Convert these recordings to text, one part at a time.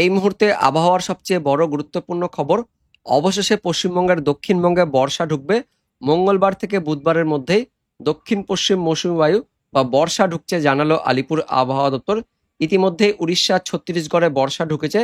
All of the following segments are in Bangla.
এই মুহূর্তে আবহাওয়ার সবচেয়ে বড় গুরুত্বপূর্ণ খবর, অবশেষে পশ্চিমবঙ্গের দক্ষিণবঙ্গে বর্ষা ঢুকবে। মঙ্গলবার থেকে বুধবারের মধ্যেই দক্ষিণ পশ্চিম মৌসুমী বায়ু বা বর্ষা ঢুকছে জানালো আলিপুর আবহাওয়া দপ্তর। ইতিমধ্যেই উড়িষ্যা, ছত্তিশগড়ে বর্ষা ঢুকেছে।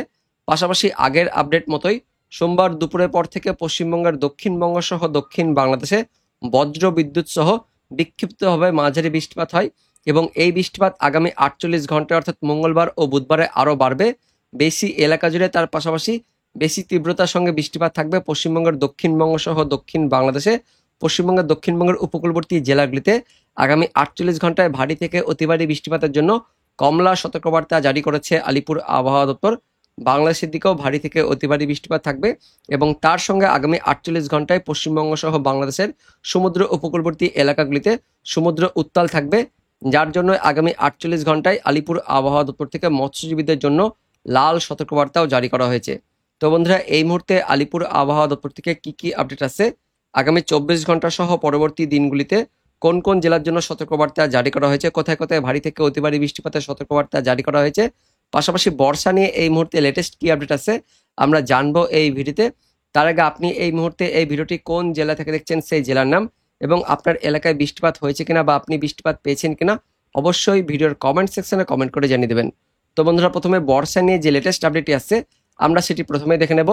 পাশাপাশি আগের আপডেট মতোই সোমবার দুপুরের পর থেকে পশ্চিমবঙ্গের দক্ষিণবঙ্গ সহ দক্ষিণ বাংলাদেশে বজ্র বিদ্যুৎ সহ বিক্ষিপ্তভাবে মাঝারি বৃষ্টিপাত হয় এবং এই বৃষ্টিপাত আগামী 48 ঘন্টায় অর্থাৎ মঙ্গলবার ও বুধবারে আরও বাড়বে। বেশি এলাকা জুড়ে তার পাশাপাশি বেশি তীব্রতার সঙ্গে বৃষ্টিপাত থাকবে পশ্চিমবঙ্গের দক্ষিণবঙ্গ সহ দক্ষিণ বাংলাদেশে। পশ্চিমবঙ্গের দক্ষিণবঙ্গের উপকূলবর্তী জেলাগুলিতে আগামী 48 ঘন্টায় ভারী থেকে অতি ভারী বৃষ্টিপাতের জন্য কমলা সতর্কবার্তা জারি করেছে আলিপুর আবহাওয়া দপ্তর। বাংলাদেশের দিকেও ভারী থেকে অতি ভারী বৃষ্টিপাত থাকবে এবং তার সঙ্গে আগামী 48 ঘন্টায় পশ্চিমবঙ্গ সহ বাংলাদেশের সমুদ্র উপকূলবর্তী এলাকাগুলিতে সমুদ্র উত্তাল থাকবে, যার জন্য আগামী 48 ঘন্টায় আলিপুর আবহাওয়া দপ্তর থেকে মৎস্যজীবীদের জন্য লাল সতর্কবার্তাও জারি করা হয়েছে। তো বন্ধুরা, এই মুহূর্তে আলিপুর আবহাওয়া দপ্তর থেকে কি আপডেট আছে, আগামী 24 ঘন্টা সহ পরবর্তী দিনগুলিতে কোন কোন জেলার জন্য সতর্কবার্তা জারি করা হয়েছে, কোথায় কোথায় ভারী থেকে অতি ভারী বৃষ্টিপাতের সতর্কবার্তা জারি করা হয়েছে, পাশাপাশি বর্ষা নিয়ে এই মুহূর্তে লেটেস্ট কি আপডেট আছে আমরা জানবো এই ভিডিওতে। তার আগে আপনি এই মুহূর্তে এই ভিডিওটি কোন জেলা থেকে দেখছেন সেই জেলার নাম এবং আপনার এলাকায় বৃষ্টিপাত হয়েছে কিনা বা আপনি বৃষ্টিপাত পেয়েছেন কিনা অবশ্যই ভিডিওর কমেন্ট সেকশনে কমেন্ট করে জানিয়ে দেবেন। তো বন্ধুরা, প্রথমে বর্ষা নিয়ে যে লেটেস্ট আপডেটটি আসছে আমরা সেটি প্রথমে দেখে নেব।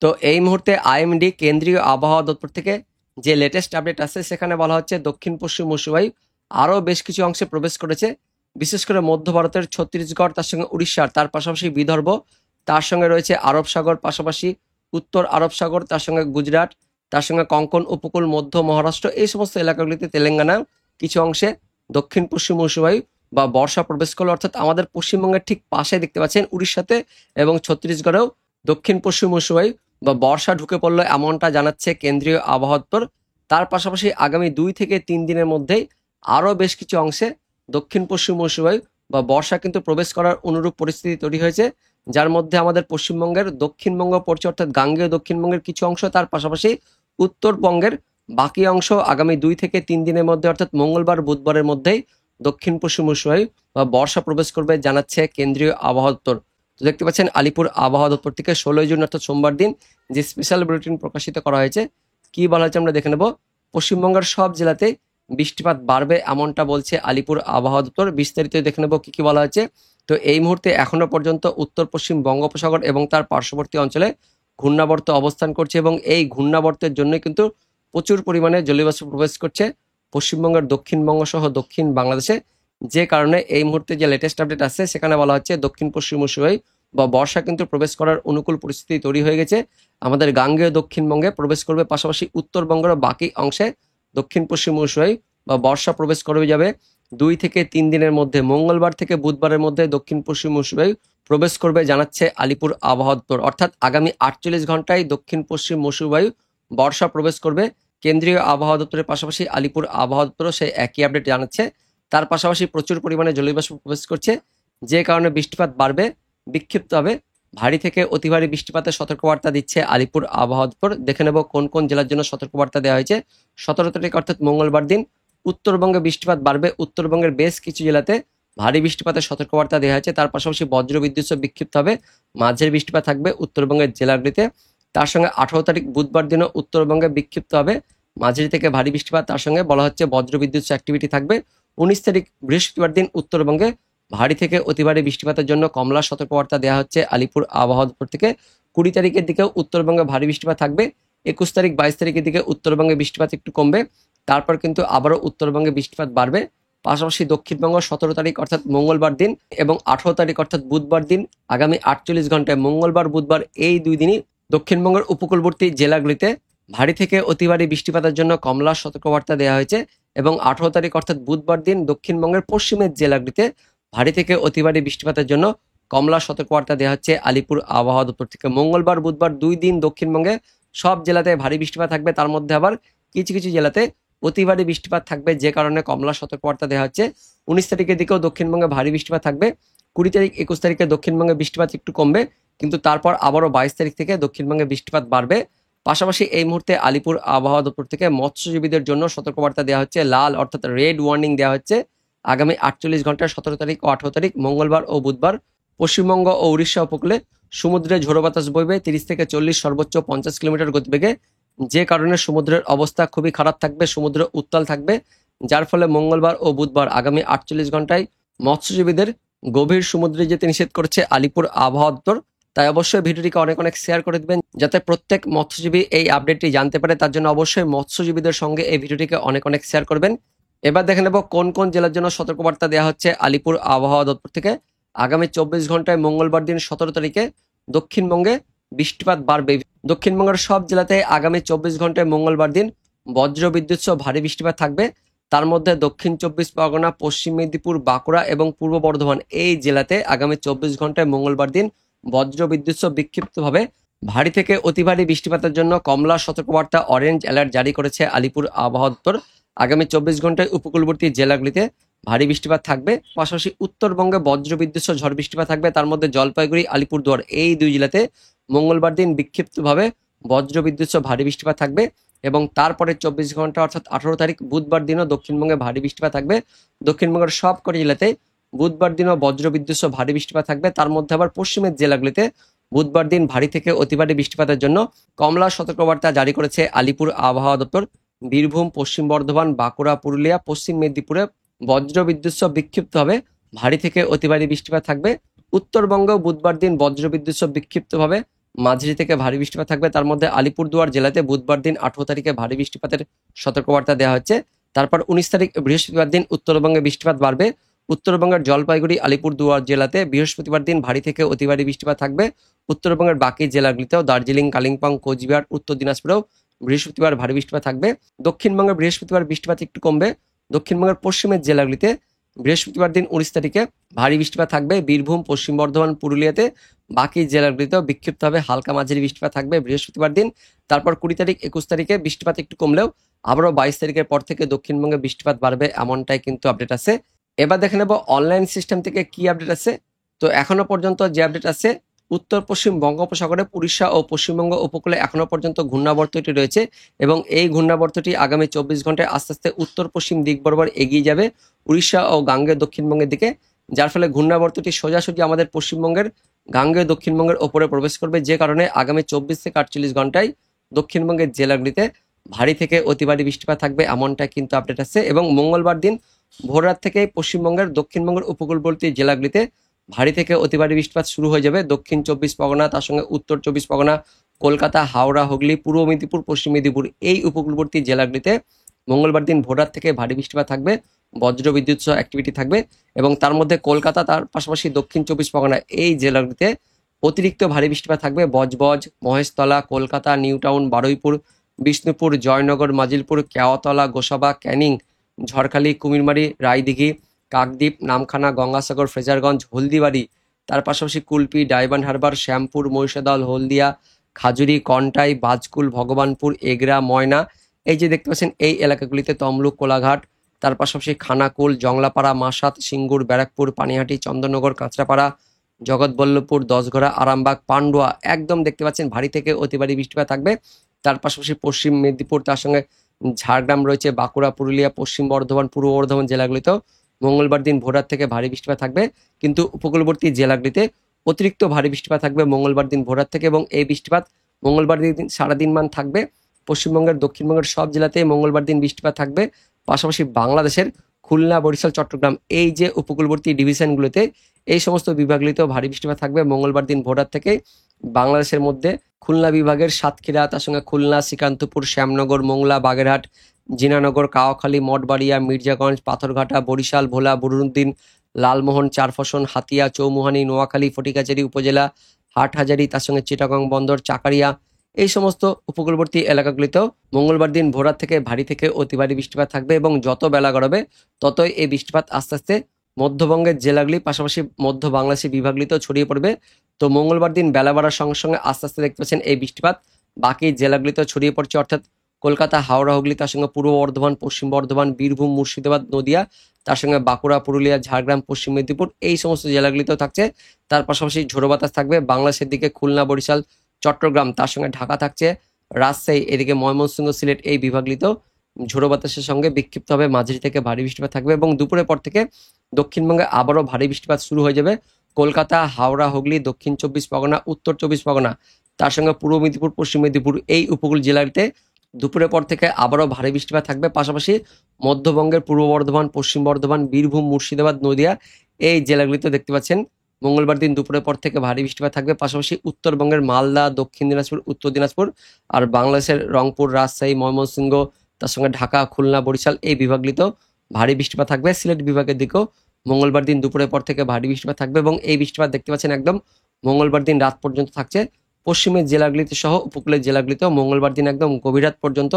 তো এই মুহূর্তে আইএমডি কেন্দ্রীয় আবহাওয়া দপ্তর থেকে যে লেটেস্ট আপডেট আসছে সেখানে বলা হচ্ছে দক্ষিণ পশ্চিম মৌসুমী বায়ু আরও বেশ কিছু অংশে প্রবেশ করেছে, বিশেষ করে মধ্য ভারতের ছত্তিশগড়, তার সঙ্গে উড়িষ্যার, তার পাশাপাশি বিদর্ভ, তার সঙ্গে রয়েছে আরব সাগর, পাশাপাশি উত্তর আরব সাগর, তার সঙ্গে গুজরাট, তার সঙ্গে কঙ্কন উপকূল, মধ্য মহারাষ্ট্র, এই সমস্ত এলাকাগুলিতে তেলেঙ্গানা কিছু অংশে দক্ষিণ পশ্চিম মৌসুমী বায়ু বা বর্ষা প্রবেশ করলো। অর্থাৎ আমাদের পশ্চিমবঙ্গের ঠিক পাশে দেখতে পাচ্ছেন উড়িষ্যাতে এবং ছত্তিশগড়েও দক্ষিণ পশ্চিম মৌসুমী বায়ু বা বর্ষা ঢুকে পড়লো এমনটা জানাচ্ছে কেন্দ্রীয় আবহাওয়া দপ্তর। তার পাশাপাশি আগামী 2 থেকে 3 দিনের মধ্যেই আরও বেশ কিছু অংশে দক্ষিণ পশ্চিম মৌসুমী বায়ু বা বর্ষা কিন্তু প্রবেশ করার অনুরূপ পরিস্থিতি তৈরি হয়েছে, যার মধ্যে আমাদের পশ্চিমবঙ্গের দক্ষিণবঙ্গ পড়ছে, অর্থাৎ গাঙ্গেয় দক্ষিণবঙ্গের কিছু অংশ, তার পাশাপাশি উত্তরবঙ্গের বাকি অংশ আগামী 2 থেকে 3 দিনের মধ্যে অর্থাৎ মঙ্গলবার বুধবারের মধ্যেই দক্ষিণ পশ্চিম মৌসুমী বায়ু বা বর্ষা প্রবেশ করবে জানাচ্ছে কেন্দ্রীয় আবহাওয়া দপ্তর। তো দেখতে পাচ্ছেন আলিপুর আবহাওয়া দপ্তর থেকে 16 জুন অর্থাৎ সোমবার দিন যে স্পেশাল বুলেটিন প্রকাশিত করা হয়েছে, কি বলা হয়েছে আমরা দেখে নেব। পশ্চিমবঙ্গের সব জেলাতে বৃষ্টিপাত বাড়বে এমনটা বলছে আলিপুর আবহাওয়া দপ্তর। বিস্তারিত দেখে নেব কি বলা হয়েছে। তো এই মুহূর্তে এখনো পর্যন্ত উত্তর পশ্চিম বঙ্গোপসাগর এবং তার পার্শ্ববর্তী অঞ্চলে ঘূর্ণাবর্ত অবস্থান করছে এবং এই ঘূর্ণাবর্তের জন্য কিন্তু প্রচুর পরিমাণে জলীয়বাষ্প প্রবেশ করছে পশ্চিমবঙ্গের দক্ষিণবঙ্গ সহ দক্ষিণ বাংলাদেশে, যে কারণে এই মুহূর্তে যে লেটেস্ট আপডেট আসছে সেখানে বলা হচ্ছে দক্ষিণ পশ্চিম মৌসুমী বায়ু বা বর্ষা কিন্তু প্রবেশ করার অনুকূল পরিস্থিতি তৈরি হয়ে গেছে। আমাদের গাঙ্গেয় দক্ষিণবঙ্গে প্রবেশ করবে, পাশাপাশি উত্তরবঙ্গের বাকি অংশে দক্ষিণ পশ্চিম মৌসুমী বায়ু বা বর্ষা প্রবেশ করবে যাবে 2 থেকে 3 দিনের মধ্যে। মঙ্গলবার থেকে বুধবারের মধ্যে দক্ষিণ পশ্চিম মৌসুমী বায়ু প্রবেশ করবে জানাচ্ছে আলিপুর আবহাওয়া দপ্তর। অর্থাৎ আগামী 48 ঘন্টায় দক্ষিণ পশ্চিম মৌসুমী বায়ু বর্ষা প্রবেশ করবে। কেন্দ্রীয় আবহাওয়া দপ্তরের পাশাপাশি আলিপুর আবহাওয়া দপ্তরও সেই একই আপডেট জানাচ্ছে। তার পাশাপাশি প্রচুর পরিমাণে জলীয়বাষ্প প্রবেশ করছে, যে কারণে বৃষ্টিপাত বাড়বে, বিক্ষিপ্ত হবে, ভারী থেকে অতি ভারী বৃষ্টিপাতের সতর্কবার্তা দিচ্ছে আলিপুর আবহাওয়া দপ্তর। দেখে নেব কোন কোন জেলার জন্য সতর্কবার্তা দেওয়া হয়েছে। 17 তারিখ অর্থাৎ মঙ্গলবার দিন উত্তরবঙ্গে বৃষ্টিপাত বাড়বে, উত্তরবঙ্গের বেশ কিছু জেলাতে ভারী বৃষ্টিপাতের সতর্কবার্তা দেওয়া হয়েছে। তার পাশাপাশি বজ্রবিদ্যুৎ সহ বিক্ষিপ্ত হবে, মাঝের বৃষ্টিপাত থাকবে উত্তরবঙ্গের জেলাগুলিতে। তার সঙ্গে 18 তারিখ বুধবার দিনও উত্তরবঙ্গে বিক্ষিপ্ত হবে, মাঝারি থেকে ভারী বৃষ্টিপাত, তার সঙ্গে বলা হচ্ছে বজ্রবিদ্যুৎ অ্যাক্টিভিটি থাকবে। 19 তারিখ বৃহস্পতিবার দিন উত্তরবঙ্গে ভারী থেকে অতি ভারী বৃষ্টিপাতের জন্য কমলা সতর্কবার্তা দেওয়া হচ্ছে আলিপুর আবহাওয়া দপ্তর থেকে। 20 তারিখের দিকেও উত্তরবঙ্গে ভারী বৃষ্টিপাত থাকবে। 21 তারিখ 22 তারিখের দিকে উত্তরবঙ্গে বৃষ্টিপাত একটু কমবে, তারপর কিন্তু আবারও উত্তরবঙ্গে বৃষ্টিপাত বাড়বে। পাশাপাশি দক্ষিণবঙ্গ 17 তারিখ অর্থাৎ মঙ্গলবার দিন এবং 18 তারিখ অর্থাৎ বুধবার দিন আগামী 48 ঘন্টায় মঙ্গলবার বুধবার এই 2 দিনই দক্ষিণবঙ্গের উপকূলবর্তী জেলাগুলিতে ভারী থেকে অতি ভারী বৃষ্টিপাতের জন্য কমলা সতর্কবার্তা দেওয়া হয়েছে এবং 18 তারিখ অর্থাৎ বুধবার দিন দক্ষিণবঙ্গের পশ্চিমের জেলাগুলিতে ভারী থেকে অতি ভারী বৃষ্টিপাতের জন্য কমলা সতর্কবার্তা দেওয়া হচ্ছে আলিপুর আবহাওয়া দপ্তর থেকে। মঙ্গলবার বুধবার 2 দিন দক্ষিণবঙ্গে সব জেলাতে ভারী বৃষ্টিপাত থাকবে, তার মধ্যে আবার কিছু কিছু জেলাতে অতি ভারী বৃষ্টিপাত থাকবে, যে কারণে কমলা সতর্কবার্তা দেওয়া হচ্ছে। 19 তারিখের দিকেও দক্ষিণবঙ্গে ভারী বৃষ্টিপাত থাকবে। 20 তারিখ 21 তারিখে দক্ষিণবঙ্গে বৃষ্টিপাত একটু কমবে, কিন্তু তারপর আবারও 22 তারিখ থেকে দক্ষিণবঙ্গে বৃষ্টিপাত বাড়বে। পাশাপাশি এই মুহূর্তে আলিপুর আবহাওয়া দপ্তর থেকে মৎস্যজীবীদের জন্য সতর্কবার্তা দেওয়া হচ্ছে, লাল অর্থাৎ রেড ওয়ার্নিং দেওয়া হচ্ছে আগামী 48 ঘন্টায় 17 তারিখ ও 18 তারিখ মঙ্গলবার ও বুধবার পশ্চিমবঙ্গ ও উড়িষ্যা উপকূলে সমুদ্রে ঝোড়ো বাতাস বইবে 30 থেকে 40, সর্বোচ্চ 50 কিলোমিটার গতিবেগে, যে কারণে সমুদ্রের অবস্থা খুবই খারাপ থাকবে, সমুদ্র উত্তাল থাকবে, যার ফলে মঙ্গলবার ও বুধবার আগামী 48 ঘন্টায় মৎস্যজীবীদের গভীর সমুদ্রে যেতে নিষেধ করেছে আলিপুর আবহাওয়া দপ্তর। তাই অবশ্যই ভিডিওটিকে অনেক অনেক শেয়ার করে দিবেন, যাতে প্রত্যেক মৎস্যজীবী এই আপডেটটি জানতে পারে। তার জন্য অবশ্যই মৎস্যজীবীদের সঙ্গে এই ভিডিওটিকে অনেক অনেক শেয়ার করবেন। এবার দেখে নেব কোন কোন জেলার জন্য সতর্কবার্তা দেওয়া হচ্ছে আলিপুর আবহাওয়া দপ্তর থেকে। আগামী 24 ঘন্টায় মঙ্গলবার দিন 17 তারিখে দক্ষিণবঙ্গে বৃষ্টিপাত বাড়বে। দক্ষিণবঙ্গের সব জেলাতে আগামী 24 ঘন্টায় মঙ্গলবার দিন বজ্র বিদ্যুৎ সহ ভারী বৃষ্টিপাত থাকবে। তার মধ্যে দক্ষিণ 24 পরগনা, পশ্চিম মেদিনীপুর, বাঁকুড়া এবং পূর্ব বর্ধমান এই জেলাতে আগামী 24 ঘন্টায় মঙ্গলবার দিন বজ্র বিদ্যুৎ সহ বিক্ষিপ্তভাবে ভারী থেকে অতি ভারী বৃষ্টিপাতের জন্য কমলা সতর্কবার্তা, অরেঞ্জ অ্যালার্ট জারি করেছে আলিপুর আবহাওয়া দপ্তর। আগামী 24 ঘন্টায় উপকূলবর্তী জেলাগুলিতে ভারী বৃষ্টিপাত থাকবে, পাশাপাশি উত্তরবঙ্গে বজ্রবিদ্যুৎ সহ ঝড় বৃষ্টিপাত থাকবে। তার মধ্যে জলপাইগুড়ি, আলিপুরদুয়ার এই দুই জেলাতে মঙ্গলবার দিন বিক্ষিপ্তভাবে বজ্রবিদ্যুৎ সহ ভারী বৃষ্টিপাত থাকবে এবং তারপরে 24 ঘন্টা অর্থাৎ 18 তারিখ বুধবার দিনও দক্ষিণবঙ্গে ভারী বৃষ্টিপাত থাকবে। দক্ষিণবঙ্গের সবকটি জেলাতে বুধবার দিনও বজ্রবিদ্যুৎ সহ ভারী বৃষ্টিপাত থাকবে। তার মধ্যে আবার পশ্চিমের জেলাগুলিতে বুধবার দিন ভারী থেকে অতি ভারী বৃষ্টিপাতের জন্য কমলা সতর্কবার্তা জারি করেছে আলিপুর আবহাওয়া দপ্তর। বীরভূম, পশ্চিম বর্ধমান, বাঁকুড়া, পুরুলিয়া, পশ্চিম মেদিনীপুরে বজ্রবিদ্যুৎ সহ বিক্ষিপ্তভাবে ভারী থেকে অতি ভারী বৃষ্টিপাত থাকবে। উত্তরবঙ্গেও বুধবার দিন বজ্রবিদ্যুৎ সহ বিক্ষিপ্তভাবে মাঝারি থেকে ভারী বৃষ্টিপাত থাকবে। তার মধ্যে আলিপুরদুয়ার জেলাতে বুধবার দিন 18 তারিখে ভারী বৃষ্টিপাতের সতর্কবার্তা দেওয়া হচ্ছে। তারপর 19 তারিখ বৃহস্পতিবার দিন উত্তরবঙ্গে বৃষ্টিপাত বাড়বে। উত্তরবঙ্গের জলপাইগুড়ি, আলিপুরদুয়ার জেলাতে বৃহস্পতিবার দিন ভারী থেকে অতি ভারী বৃষ্টিপাত থাকবে। উত্তরবঙ্গের বাকি জেলাগুলিতেও দার্জিলিং, কালিম্পং, কোচবিহার, উত্তর দিনাজপুরেও বৃহস্পতিবার ভারী বৃষ্টিপাত থাকবে। দক্ষিণবঙ্গে বৃহস্পতিবার বৃষ্টিপাত একটু কমবে। দক্ষিণবঙ্গের পশ্চিমের জেলাগুলিতে বৃহস্পতিবার দিন 19 তারিখে ভারী বৃষ্টিপাত থাকবে। বীরভূম, পশ্চিম বর্ধমান, পুরুলিয়াতে, বাকি জেলাগুলিতেও বিক্ষিপ্তভাবে হালকা মাঝারি বৃষ্টিপাত থাকবে বৃহস্পতিবার দিন। তারপর 20 তারিখ, 21 তারিখে বৃষ্টিপাত একটু কমলেও আবারও 22 তারিখের পর থেকে দক্ষিণবঙ্গে বৃষ্টিপাত বাড়বে, এমনটাই কিন্তু আপডেট আছে। এবার দেখে নেব অনলাইন সিস্টেম থেকে কি আপডেট আছে। তো এখনো পর্যন্ত যে আপডেট আছে, উত্তর পশ্চিম বঙ্গোপসাগরে উড়িষ্যা ও পশ্চিমবঙ্গ উপকূলে এখনো পর্যন্ত ঘূর্ণাবর্তটি রয়েছে এবং এই ঘূর্ণাবর্তটি আগামী 24 ঘন্টায় আস্তে আস্তে উত্তর পশ্চিম দিক বরাবর এগিয়ে যাবে উড়িষ্যা ও গাঙ্গেয় দক্ষিণবঙ্গের দিকে, যার ফলে ঘূর্ণাবর্তটি সোজাসুজি আমাদের পশ্চিমবঙ্গের গাঙ্গেয় দক্ষিণবঙ্গের ওপরে প্রবেশ করবে, যে কারণে আগামী 24 থেকে 48 ঘন্টায় দক্ষিণবঙ্গের জেলাগুলিতে ভারী থেকে অতি ভারী বৃষ্টিপাত থাকবে, এমনটা কিন্তু আপডেট আছে। এবং মঙ্গলবার দিন ভোররাত থেকে পশ্চিমবঙ্গের দক্ষিণবঙ্গের উপকূলবর্তী জেলাগুলিতে ভারী থেকে অতি ভারী বৃষ্টিপাত শুরু হয়ে যাবে। দক্ষিণ 24 পরগনা, তার সঙ্গে উত্তর 24 পরগনা, কলকাতা, হাওড়া, হুগলি, পূর্ব মেদিনীপুর, পশ্চিম মেদিনীপুর এই উপকূলবর্তী জেলাগুলিতে মঙ্গলবার দিন ভোররাত থেকে ভারী বৃষ্টিপাত থাকবে, বজ্রবিদ্যুৎ সহ অ্যাক্টিভিটি থাকবে এবং তার মধ্যে কলকাতা, তার পাশাপাশি দক্ষিণ 24 পরগনা এই জেলাগুলিতে অতিরিক্ত ভারী বৃষ্টিপাত থাকবে। বজবজ, মহেশতলা, কলকাতা, নিউ টাউন, বারুইপুর, বিষ্ণুপুর, জয়নগর, মাজিলপুর, কেওয়াতলা, গোসাবা, ক্যানিং, ঝড়খালি, কুমিরমারি, রায়দিঘি, কাকদ্বীপ, নামখানা, গঙ্গাসাগর, ফ্রেজারগঞ্জ, হলদিবাড়ি, তার পাশাপাশি কুলপি, ডায়মন্ড হারবার, শ্যামপুর, মহিষাদল, হলদিয়া, খাজুরি, কন্টাই, বাজকুল, ভগবানপুর, এগরা, ময়না এই যে দেখতে পাচ্ছেন এই এলাকাগুলিতে তমলুক, কোলাঘাট, তার পাশাপাশি খানাকুল, জংলাপাড়া, মাসাত, সিঙ্গুর, ব্যারাকপুর, পানিহাটি, চন্দননগর, কাঁচরাপাড়া, জগৎবল্লভপুর, দশঘরা, আরামবাগ, পান্ডুয়া একদম দেখতে পাচ্ছেন ভারী থেকে অতি ভারী বৃষ্টিপাত থাকবে। তার পাশাপাশি পশ্চিম মেদিনীপুর, তার সঙ্গে ঝাড়গ্রাম রয়েছে, বাঁকুড়া, পুরুলিয়া, পশ্চিম বর্ধমান, পূর্ব বর্ধমান জেলাগুলিতেও মঙ্গলবার দিন ভোররাত থেকে ভারী বৃষ্টিপাত থাকবে, কিন্তু উপকূলবর্তী জেলাগুলিতে অতিরিক্ত ভারী বৃষ্টিপাত থাকবে মঙ্গলবার দিন ভোররাত থেকে এবং এই বৃষ্টিপাত মঙ্গলবার দিন সারাদিন মান থাকবে। পশ্চিমবঙ্গের দক্ষিণবঙ্গের সব জেলাতেই মঙ্গলবার দিন বৃষ্টিপাত থাকবে। পাশাপাশি বাংলাদেশের খুলনা, বরিশাল, চট্টগ্রাম এই যে উপকূলবর্তী ডিভিশনগুলোতে এই সমস্ত বিভাগগুলিতেও ভারী বৃষ্টিপাত থাকবে মঙ্গলবার দিন ভোররাত থেকে। বাংলাদেশের মধ্যে খুলনা বিভাগের সাতক্ষীরা, তার সঙ্গে খুলনা, শ্রীকান্তপুর, শ্যামনগর, মোংলা, বাগেরহাট, জিনানগর, কাওয়াখালী, মঠবাড়িয়া, মির্জাগঞ্জ, পাথরঘাটা, বরিশাল, ভোলা, বুরুনউদ্দিন, লালমোহন, চারফসন, হাতিয়া, চৌমুহানি, নোয়াখালী, ফটিকাচারী উপজেলা, হাটহাজারী, তার সঙ্গে চিটাগং বন্দর, চাকারিয়া এই সমস্ত উপকূলবর্তী এলাকাগুলিতেও মঙ্গলবার দিন ভোররাত থেকে ভারী থেকে অতি ভারী বৃষ্টিপাত থাকবে এবং যত বেলা গড়াবে ততই এই বৃষ্টিপাত আস্তে আস্তে মধ্যবঙ্গের জেলাগুলি পাশাপাশি মধ্য বাংলাদেশি বিভাগগুলিতেও ছড়িয়ে পড়বে। তো মঙ্গলবার দিন বেলা বাড়ার সঙ্গে সঙ্গে আস্তে আস্তে দেখতে পাচ্ছেন এই বৃষ্টিপাত বাকি জেলাগুলিতেও ছড়িয়ে পড়ছে, অর্থাৎ কলকাতা, হাওড়া, হুগলি, তার সঙ্গে পূর্ব বর্ধমান, পশ্চিম বর্ধমান, বীরভূম, মুর্শিদাবাদ, নদিয়া, তার সঙ্গে বাঁকুড়া, পুরুলিয়া, ঝাড়গ্রাম, পশ্চিম মেদিনীপুর এই সমস্ত জেলাগুলিতেও থাকছে। তার পাশাপাশি ঝোড়ো বাতাস থাকবে বাংলাদেশের দিকে খুলনা, বরিশাল, চট্টগ্রাম, তার সঙ্গে ঢাকা থাকছে, রাজশাহী, এদিকে ময়মনসিংহ, সিলেট এই বিভাগগুলিতেও ঝোড়ো বাতাসের সঙ্গে বিক্ষিপ্তভাবে মাঝারি থেকে ভারী বৃষ্টিপাত থাকবে এবং দুপুরের পর থেকে দক্ষিণবঙ্গে আবারও ভারী বৃষ্টিপাত শুরু হয়ে যাবে। কলকাতা, হাওড়া, হুগলি, দক্ষিণ 24 পরগনা, উত্তর 24 পরগনা, তার সঙ্গে পূর্ব মেদিনীপুর, পশ্চিম মেদিনীপুর এই উপকূল জেলাতে দুপুরের পর থেকে আবারও ভারী বৃষ্টিপাত থাকবে। পাশাপাশি মধ্যবঙ্গের পূর্ব বর্ধমান, পশ্চিম বর্ধমান, বীরভূম, মুর্শিদাবাদ, নদিয়া এই জেলাগুলিতে দেখতে পাচ্ছেন মঙ্গলবার দিন দুপুরের পর থেকে ভারী বৃষ্টিপাত থাকবে। পাশাপাশি উত্তরবঙ্গের মালদা, দক্ষিণ দিনাজপুর, উত্তর দিনাজপুর আর বাংলাদেশের রংপুর, রাজশাহী, ময়মনসিংহ, তার সঙ্গে ঢাকা, খুলনা, বরিশাল এই বিভাগগুলিতেও ভারী বৃষ্টিপাত থাকবে। সিলেট বিভাগের দিকেও মঙ্গলবার দিন দুপুরের পর থেকে ভারী বৃষ্টিপাত থাকবে এবং এই বৃষ্টিপাত দেখতে পাচ্ছেন একদম মঙ্গলবার দিন রাত পর্যন্ত থাকছে। পশ্চিমের জেলাগুলিতে সহ উপকূলের জেলাগুলিতেও মঙ্গলবার দিন একদম গভীর রাত পর্যন্ত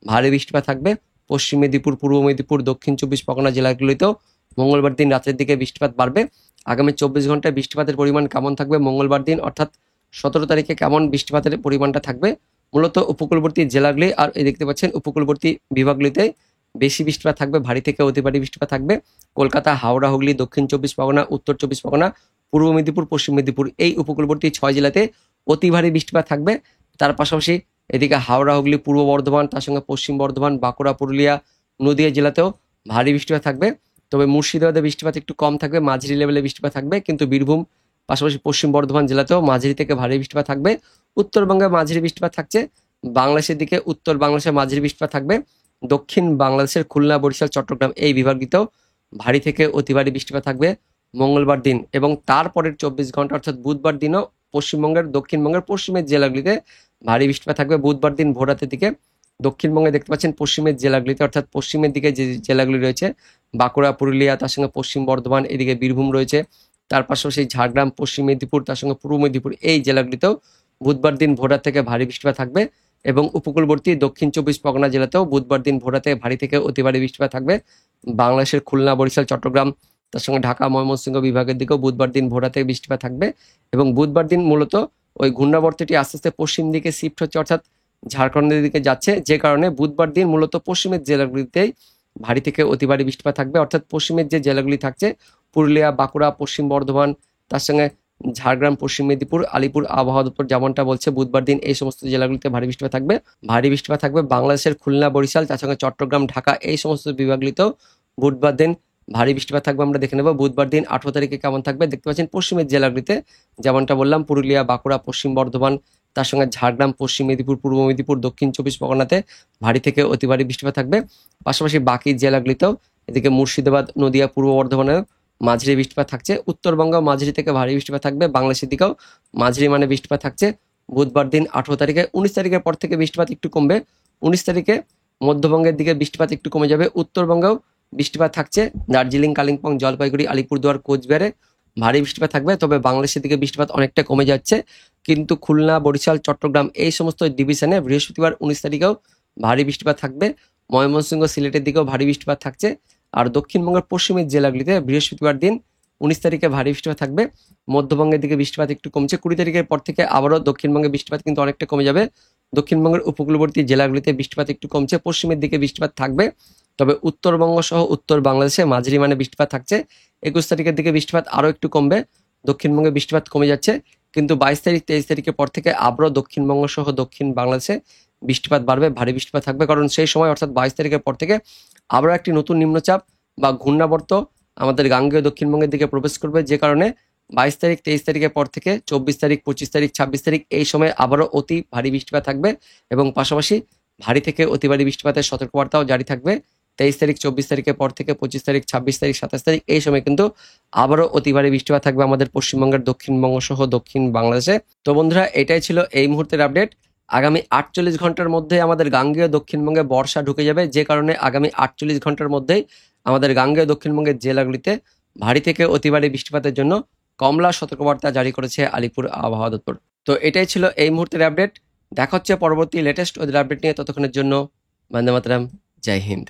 ভারী বৃষ্টিপাত থাকবে। পশ্চিম মেদিনীপুর, পূর্ব মেদিনীপুর, দক্ষিণ 24 পরগনা জেলাগুলিতেও মঙ্গলবার দিন রাতের দিকে বৃষ্টিপাত বাড়বে। আগামী 24 ঘন্টায় বৃষ্টিপাতের পরিমাণ কেমন থাকবে মঙ্গলবার দিন অর্থাৎ 17 তারিখে কেমন বৃষ্টিপাতের পরিমাণটা থাকবে, মূলত উপকূলবর্তী জেলাগুলি আর এই দেখতে পাচ্ছেন উপকূলবর্তী বিভাগগুলিতে বেশি বৃষ্টিপাত থাকবে, ভারী থেকে অতি ভারী বৃষ্টিপাত থাকবে। কলকাতা, হাওড়া, হুগলি, দক্ষিণ 24 পরগনা, উত্তর 24 পরগনা, পূর্ব মেদিনীপুর, পশ্চিম মেদিনীপুর এই উপকূলবর্তী 6 জেলাতে অতি ভারী বৃষ্টিপাত থাকবে। তার পাশাপাশি এদিকে হাওড়া, হুগলি, পূর্ব বর্ধমান, তার সঙ্গে পশ্চিম বর্ধমান, বাঁকুড়া, পুরুলিয়া, নদিয়া জেলাতেও ভারী বৃষ্টিপাত থাকবে। তবে মুর্শিদাবাদে বৃষ্টিপাত একটু কম থাকবে, মাঝারি লেভেলে বৃষ্টিপাত থাকবে। কিন্তু বীরভূম, পাশাপাশি পশ্চিম বর্ধমান জেলাতেও মাঝারি থেকে ভারী বৃষ্টিপাত থাকবে। উত্তরবঙ্গে মাঝারি বৃষ্টিপাত থাকছে, বাংলাদেশের দিকে উত্তর বাংলাদেশে মাঝারি বৃষ্টিপাত থাকবে। দক্ষিণ বাংলাদেশের খুলনা, বরিশাল, চট্টগ্রাম এই বিভাগটিতেও ভারী থেকে অতি ভারী বৃষ্টিপাত থাকবে মঙ্গলবার দিন এবং তারপরের 24 ঘন্টা অর্থাৎ বুধবার দিনও পশ্চিমবঙ্গের, দক্ষিণবঙ্গের পশ্চিমের জেলাগুলিতে ভারী বৃষ্টিপাত থাকবে। বুধবার দিন ভোর রাতের দিকে দক্ষিণবঙ্গে দেখতে পাচ্ছেন পশ্চিমের জেলাগুলিতে অর্থাৎ পশ্চিমের দিকে যে জেলাগুলি রয়েছে বাঁকুড়া, পুরুলিয়া, তার সঙ্গে পশ্চিম বর্ধমান, এদিকে বীরভূম রয়েছে, তার পাশাপাশি ঝাড়গ্রাম, পশ্চিম মেদিনীপুর, তার সঙ্গে পূর্ব মেদিনীপুর এই জেলাগুলিতেও বুধবার দিন ভোর রাত থেকে ভারী বৃষ্টিপাত থাকবে এবং উপকূলবর্তী দক্ষিণ 24 পরগনা জেলাতেও বুধবার দিন ভোর রাতে ভারী থেকে অতি ভারী বৃষ্টিপাত থাকবে। বাংলাদেশের খুলনা, বরিশাল, চট্টগ্রাম, তার সঙ্গে ঢাকা, ময়মনসিংহ বিভাগের দিকেও বুধবার দিন ভোর রাতে বৃষ্টিপাত থাকবে এবং বুধবার দিন মূলত ওই ঘূর্ণাবর্তটি আস্তে আস্তে পশ্চিম দিকে শিফট হচ্ছে অর্থাৎ ঝাড়খণ্ডের দিকে যাচ্ছে, যে কারণে বুধবার দিন মূলত পশ্চিমের জেলাগুলিতেই ভারী থেকে অতি ভারী বৃষ্টিপাত থাকবে। অর্থাৎ পশ্চিমের যে জেলাগুলি থাকছে পুরুলিয়া, বাঁকুড়া, পশ্চিম বর্ধমান, তার সঙ্গে ঝাড়গ্রাম, পশ্চিম মেদিনীপুর, আলিপুর আবহাওয়া দপ্তর যেমনটা বলছে বুধবার দিন এই সমস্ত জেলাগুলিতে ভারী বৃষ্টিপাত থাকবে। ভারী বৃষ্টিপাত থাকবে বাংলাদেশের খুলনা, বরিশাল, তার সঙ্গে চট্টগ্রাম, ঢাকা এই সমস্ত বিভাগগুলিতেও বুধবার দিন ভারী বৃষ্টিপাত থাকবে। আমরা দেখে নেব বুধবার দিন 18 তারিখে কেমন থাকবে। দেখতে পাচ্ছেন পশ্চিমের জেলাগুলিতে যেমনটা বললাম পুরুলিয়া, বাঁকুড়া, পশ্চিম বর্ধমান, তার সঙ্গে ঝাড়গ্রাম, পশ্চিম মেদিনীপুর, পূর্ব মেদিনীপুর, দক্ষিণ 24 পরগনাতে ভারী থেকে অতি ভারী বৃষ্টিপাত থাকবে। পাশাপাশি বাকি জেলাগুলিতেও এদিকে মুর্শিদাবাদ, নদিয়া, পূর্ব বর্ধমানেও মাঝারি বৃষ্টিপাত থাকছে। উত্তরবঙ্গেও মাঝারি থেকে ভারী বৃষ্টিপাত থাকবে, বাংলাদেশের দিকেও মাঝারি মানে বৃষ্টিপাত থাকছে বুধবার দিন 18 তারিখে। 19 তারিখের পর থেকে বৃষ্টিপাত একটু কমবে। 19 তারিখে মধ্যবঙ্গের দিকে বৃষ্টিপাত একটু কমে যাবে। উত্তরবঙ্গেও বৃষ্টিপাত থাকছে, দার্জিলিং, কালিম্পং, জলপাইগুড়ি, আলিপুরদুয়ার, কোচবিহারে ভারী বৃষ্টিপাত থাকবে। তবে বাংলাদেশের দিকে বৃষ্টিপাত অনেকটা কমে যাচ্ছে, কিন্তু খুলনা, বরিশাল, চট্টগ্রাম এই সমস্ত ডিভিশনে বৃহস্পতিবার 19 তারিখেও ভারী বৃষ্টিপাত থাকবে। ময়মনসিংহ, সিলেটের দিকেও ভারী বৃষ্টিপাত থাকছে। আর দক্ষিণবঙ্গের পশ্চিমের জেলাগুলিতে বৃহস্পতিবার দিন 19 তারিখে ভারী বৃষ্টিপাত থাকবে। মধ্যবঙ্গের দিকে বৃষ্টিপাত একটু কমছে। 20 তারিখের পর থেকে আবারও দক্ষিণবঙ্গে বৃষ্টিপাত কিন্তু অনেকটা কমে যাবে। দক্ষিণবঙ্গের উপকূলবর্তী জেলাগুলিতে বৃষ্টিপাত একটু কমছে, পশ্চিমের দিকে বৃষ্টিপাত থাকবে। তবে উত্তরবঙ্গ সহ উত্তর বাংলাদেশে মাঝারি মানে বৃষ্টিপাত থাকছে। 21 তারিখের দিকে বৃষ্টিপাত আরও একটু কমবে, দক্ষিণবঙ্গে বৃষ্টিপাত কমে যাচ্ছে। কিন্তু 22 তারিখ, 23 তারিখের পর থেকে আবারও দক্ষিণবঙ্গ সহ দক্ষিণ বাংলাদেশে বৃষ্টিপাত বাড়বে, ভারী বৃষ্টিপাত থাকবে। কারণ সেই সময় অর্থাৎ 22 তারিখের পর থেকে আবারও একটি নতুন নিম্নচাপ বা ঘূর্ণাবর্ত আমাদের গাঙ্গেয় দক্ষিণবঙ্গের দিকে প্রবেশ করবে, যে কারণে 22 তারিখ, 23 তারিখের পর থেকে 24 তারিখ, 25 তারিখ, 26 তারিখ এই সময় আবারও অতি ভারী বৃষ্টিপাত থাকবে এবং পাশাপাশি ভারী থেকে অতি ভারী বৃষ্টিপাতের সতর্কবার্তাও জারি থাকবে। 23 তারিখ, 24 তারিখের পর থেকে 25 তারিখ, 26 তারিখ, 27 তারিখ এই সময় কিন্তু আবারও অতি ভারী বৃষ্টিপাত থাকবে আমাদের পশ্চিমবঙ্গের দক্ষিণবঙ্গ সহ দক্ষিণ বাংলাদেশে। তো বন্ধুরা, এটাই ছিল এই মুহূর্তের আপডেট। আগামী 48 ঘন্টার মধ্যে আমাদের গাঙ্গেয় দক্ষিণবঙ্গে বর্ষা ঢুকে যাবে, যে কারণে আগামী 48 ঘন্টার মধ্যেই আমাদের গাঙ্গেয় দক্ষিণবঙ্গের জেলাগুলিতে ভারী থেকে অতি ভারী বৃষ্টিপাতের জন্য কমলা সতর্কবার্তা জারি করেছে আলিপুর আবহাওয়া দপ্তর। তো এটাই ছিল এই মুহূর্তের আপডেট। দেখা হচ্ছে পরবর্তী লেটেস্ট ওদের আপডেট নিয়ে। ততক্ষণের জন্য বন্দে মাতরম, জয় হিন্দ।